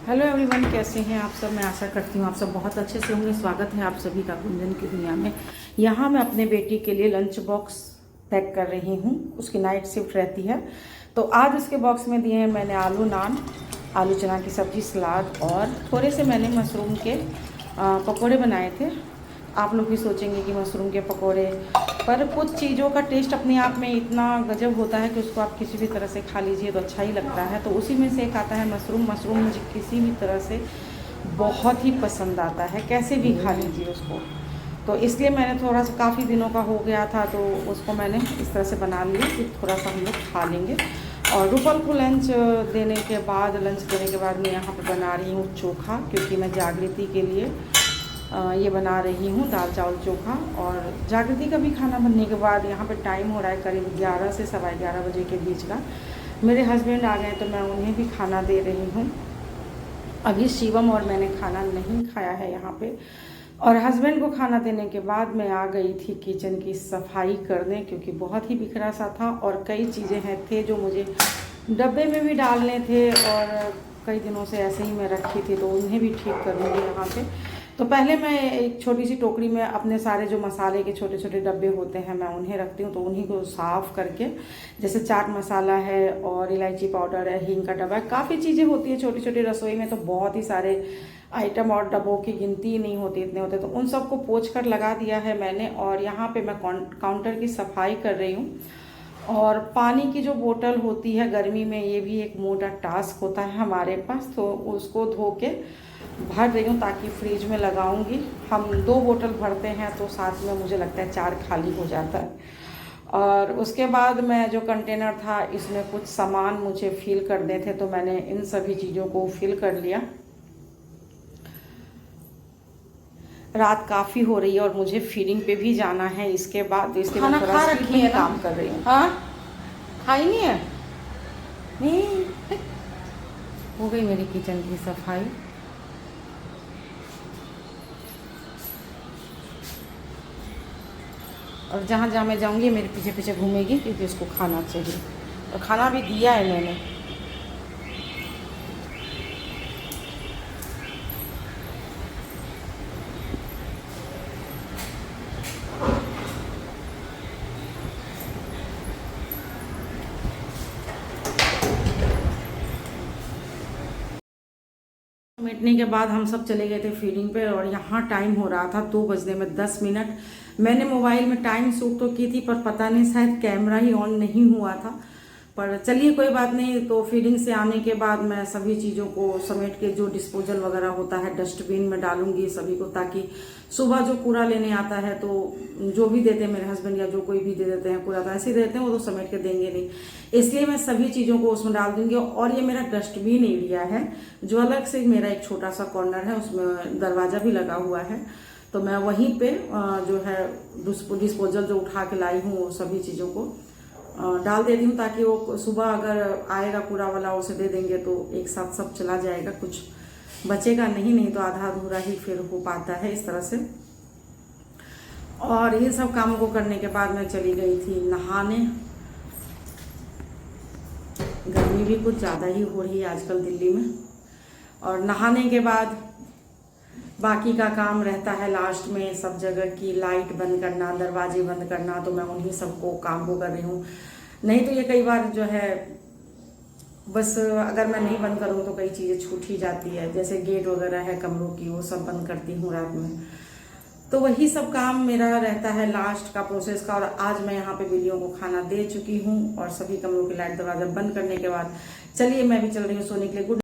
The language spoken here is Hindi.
हेलो एवरीवन, कैसे हैं आप सब। मैं आशा करती हूँ आप सब बहुत अच्छे से होंगे। स्वागत है आप सभी का गुंजन की दुनिया में। यहाँ मैं अपने बेटी के लिए लंच बॉक्स पैक कर रही हूँ। उसकी नाइट शिफ्ट रहती है, तो आज उसके बॉक्स में दिए हैं मैंने आलू नान, आलू चना की सब्ज़ी, सलाद और थोड़े से मैंने मशरूम के पकौड़े बनाए थे। आप लोग भी सोचेंगे कि मशरूम के पकौड़े, पर कुछ चीज़ों का टेस्ट अपने आप में इतना गजब होता है कि उसको आप किसी भी तरह से खा लीजिए तो अच्छा ही लगता है। तो उसी में से एक आता है मशरूम। मशरूम मुझे किसी भी तरह से बहुत ही पसंद आता है, कैसे भी खा लीजिए उसको। तो इसलिए मैंने थोड़ा सा, काफ़ी दिनों का हो गया था तो उसको मैंने इस तरह से बना लिया कि थोड़ा सा हम लोग खा लेंगे। और रूपल को लंच देने के बाद मैं यहाँ पर बना रही हूँ चोखा, क्योंकि मैं जागृति के लिए ये बना रही हूँ दाल चावल चोखा। और जागृति का भी खाना बनने के बाद यहाँ पे टाइम हो रहा है करीब 11 से 11:15 बजे के बीच का। मेरे हस्बैंड आ गए तो मैं उन्हें भी खाना दे रही हूँ। अभी शिवम और मैंने खाना नहीं खाया है यहाँ पे। और हस्बैंड को खाना देने के बाद मैं आ गई थी किचन की सफाई करने, क्योंकि बहुत ही बिखरा सा था और कई चीज़ें हैं थे जो मुझे डब्बे में भी डालने थे और कई दिनों से ऐसे ही मैं रखी थी, तो उन्हें भी ठीक करूँगी यहाँ पे। तो पहले मैं एक छोटी सी टोकरी में अपने सारे जो मसाले के छोटे छोटे डब्बे होते हैं मैं उन्हें रखती हूँ। तो उन्हीं को साफ़ करके, जैसे चाट मसाला है और इलायची पाउडर है, हींग का डब्बा है, काफ़ी चीज़ें होती है छोटी छोटी रसोई में, तो बहुत ही सारे आइटम और डब्बों की गिनती ही नहीं होती, इतने होते। तो उन सबको पोंछ कर लगा दिया है मैंने। और यहाँ पे मैं काउंटर की सफाई कर रही हूँ। और पानी की जो बोतल होती है गर्मी में, ये भी एक मोटा टास्क होता है हमारे पास, तो उसको धो के भर रही हूँ ताकि फ्रिज में लगाऊंगी। हम 2 बोतल भरते हैं तो साथ में मुझे लगता है 4 खाली हो जाता है। और उसके बाद मैं जो कंटेनर था इसमें कुछ सामान मुझे फिल करने थे, तो मैंने इन सभी चीज़ों को फिल कर लिया। रात काफ़ी हो रही है और मुझे फीडिंग पे भी जाना है इसके बाद, इसलिए मैं थोड़ा स्पीड में काम कर रही हूँ। हाँ, खाई नहीं है। नहीं, हो गई मेरी किचन की सफाई। और जहाँ जहाँ मैं जाऊँगी मेरे पीछे पीछे घूमेगी, क्योंकि उसको खाना चाहिए। और खाना भी दिया है मैंने। समेटने के बाद हम सब चले गए थे फीडिंग पे, और यहाँ टाइम हो रहा था 2 बजने में 10 मिनट। मैंने मोबाइल में टाइम शूट तो की थी, पर पता नहीं शायद कैमरा ही ऑन नहीं हुआ था। पर चलिए कोई बात नहीं। तो फीडिंग से आने के बाद मैं सभी चीज़ों को समेट के, जो डिस्पोजल वगैरह होता है डस्टबिन में डालूंगी सभी को, ताकि सुबह जो कूड़ा लेने आता है, तो जो भी देते हैं मेरे हस्बैंड या जो कोई भी दे देते हैं कूड़ा, तो ऐसे ही देते हैं, वो तो समेट के देंगे नहीं, इसलिए मैं सभी चीज़ों को उसमें डाल दूंगी। और ये मेरा डस्टबिन एरिया है, जो अलग से मेरा एक छोटा सा कॉर्नर है, उसमें दरवाजा भी लगा हुआ है। तो मैं वहीं पे जो है डिस्पोजल जो उठा के लाई हूँ सभी चीज़ों को डाल देती हूँ, ताकि वो सुबह अगर आएगा कूड़ा वाला उसे दे देंगे तो एक साथ सब चला जाएगा, कुछ बचेगा नहीं तो आधा अधूरा ही फिर हो पाता है इस तरह से। और ये सब कामों को करने के बाद मैं चली गई थी नहाने। गर्मी भी कुछ ज़्यादा ही हो रही है आजकल दिल्ली में। और नहाने के बाद बाकी का काम रहता है लास्ट में, सब जगह की लाइट बंद करना, दरवाजे बंद करना, तो मैं उन्हीं सबको काम को कर रही हूँ। नहीं तो ये कई बार जो है, बस अगर मैं नहीं बंद करूँ तो कई चीज़ें छूट ही जाती है, जैसे गेट वगैरह है कमरों की, वो सब बंद करती हूँ रात में। तो वही सब काम मेरा रहता है लास्ट का प्रोसेस का। और आज मैं यहाँ पे बिल्लियों को खाना दे चुकी हूँ और सभी कमरों की लाइट दरवाजा बंद करने के बाद चलिए मैं भी चल रही हूँ सोने के लिए। गुड